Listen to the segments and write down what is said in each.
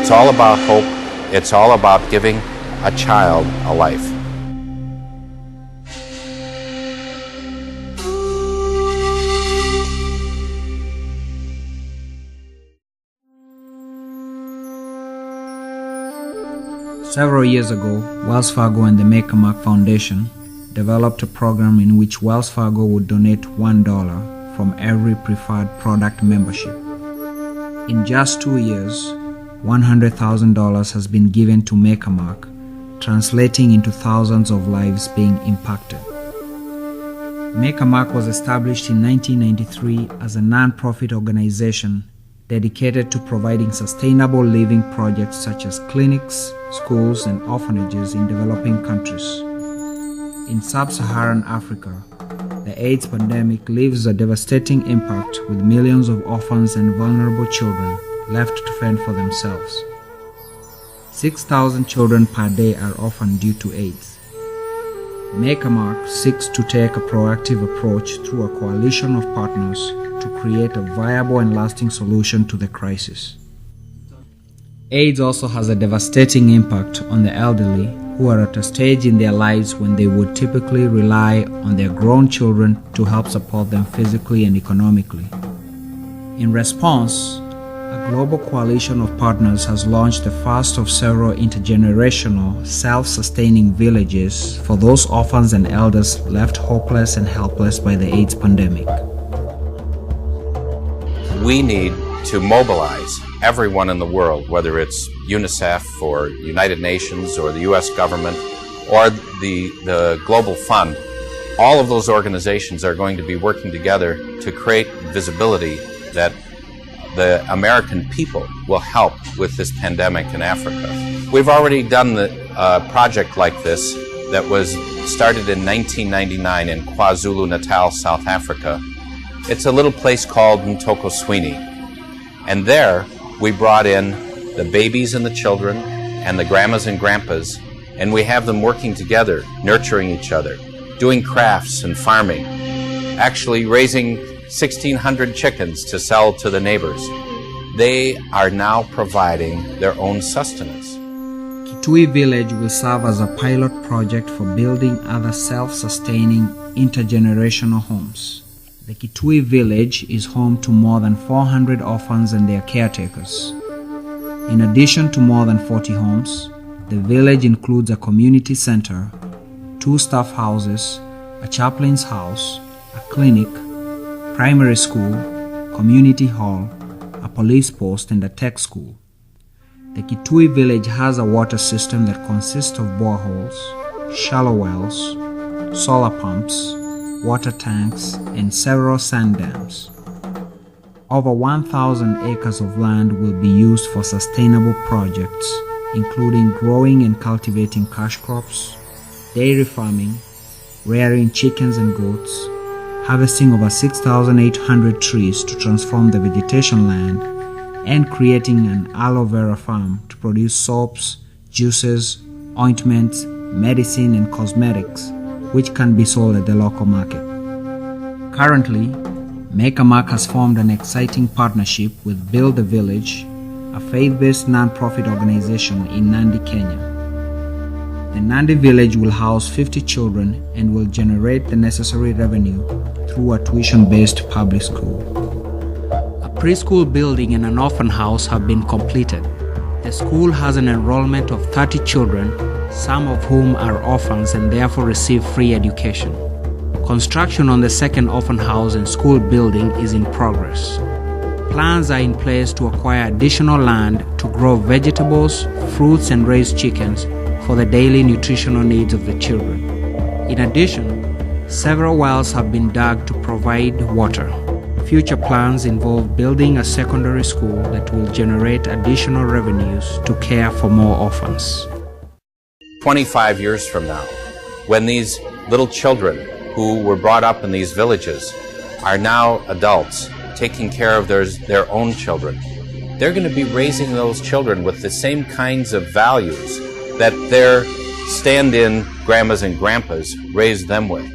It's all about hope. It's all about giving a child a life. Several years ago, Wells Fargo and the Make a Mark Foundation developed a program in which Wells Fargo would donate $1 from every preferred product membership. In just 2 years, $100,000 has been given to Make a Mark, translating into thousands of lives being impacted. Make a Mark was established in 1993 as a non-profit organization dedicated to providing sustainable living projects such as clinics, schools, and orphanages in developing countries. In sub-Saharan Africa, the AIDS pandemic leaves a devastating impact with millions of orphans and vulnerable children left to fend for themselves. 6,000 children per day are orphaned due to AIDS. Make a Mark seeks to take a proactive approach through a coalition of partners to create a viable and lasting solution to the crisis. AIDS also has a devastating impact on the elderly who are at a stage in their lives when they would typically rely on their grown children to help support them physically and economically. In response, a global coalition of partners has launched the first of several intergenerational, self-sustaining villages for those orphans and elders left hopeless and helpless by the AIDS pandemic. We need to mobilize everyone in the world, whether it's UNICEF or United Nations or the U.S. government or the Global Fund. All of those organizations are going to be working together to create visibility that the American people will help with this pandemic in Africa. We've already done a project like this that was started in 1999 in KwaZulu-Natal, South Africa. It's a little place called Mtoko Sweeney. And there we brought in the babies and the children and the grandmas and grandpas, and we have them working together, nurturing each other, doing crafts and farming, actually raising 1,600 chickens to sell to the neighbors. They are now providing their own sustenance. Kitui Village will serve as a pilot project for building other self-sustaining intergenerational homes. The Kitui Village is home to more than 400 orphans and their caretakers. In addition to more than 40 homes, the village includes a community center, 2 staff houses, a chaplain's house, a clinic, primary school, community hall, a police post, and a tech school. The Kitui Village has a water system that consists of boreholes, shallow wells, solar pumps, water tanks, and several sand dams. Over 1,000 acres of land will be used for sustainable projects, including growing and cultivating cash crops, dairy farming, rearing chickens and goats, harvesting over 6,800 trees to transform the vegetation land, and creating an aloe vera farm to produce soaps, juices, ointments, medicine, and cosmetics, which can be sold at the local market. Currently, Make a Mark has formed an exciting partnership with Build a Village, a faith-based non-profit organization in Nandi, Kenya. The Nandi village will house 50 children and will generate the necessary revenue through a tuition-based public school. A preschool building and an orphan house have been completed. The school has an enrollment of 30 children, some of whom are orphans and therefore receive free education. Construction on the second orphan house and school building is in progress. Plans are in place to acquire additional land to grow vegetables, fruits, and raise chickens for the daily nutritional needs of the children. In addition, several wells have been dug to provide water. Future plans involve building a secondary school that will generate additional revenues to care for more orphans. 25 years from now, when these little children who were brought up in these villages are now adults taking care of their own children, they're going to be raising those children with the same kinds of values that their stand-in grandmas and grandpas raised them with.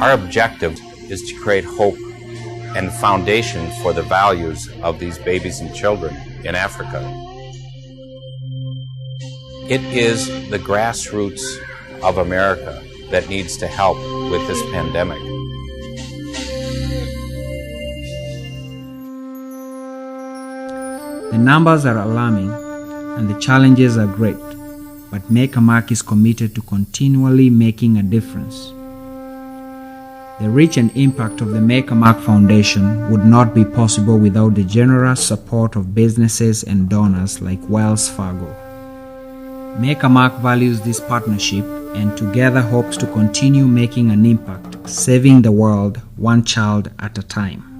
Our objective is to create hope and foundation for the values of these babies and children in Africa. It is the grassroots of America that needs to help with this pandemic. The numbers are alarming and the challenges are great, but Make a Mark is committed to continually making a difference. The reach and impact of the Make a Mark Foundation would not be possible without the generous support of businesses and donors like Wells Fargo. Make a Mark values this partnership and together hopes to continue making an impact, saving the world one child at a time.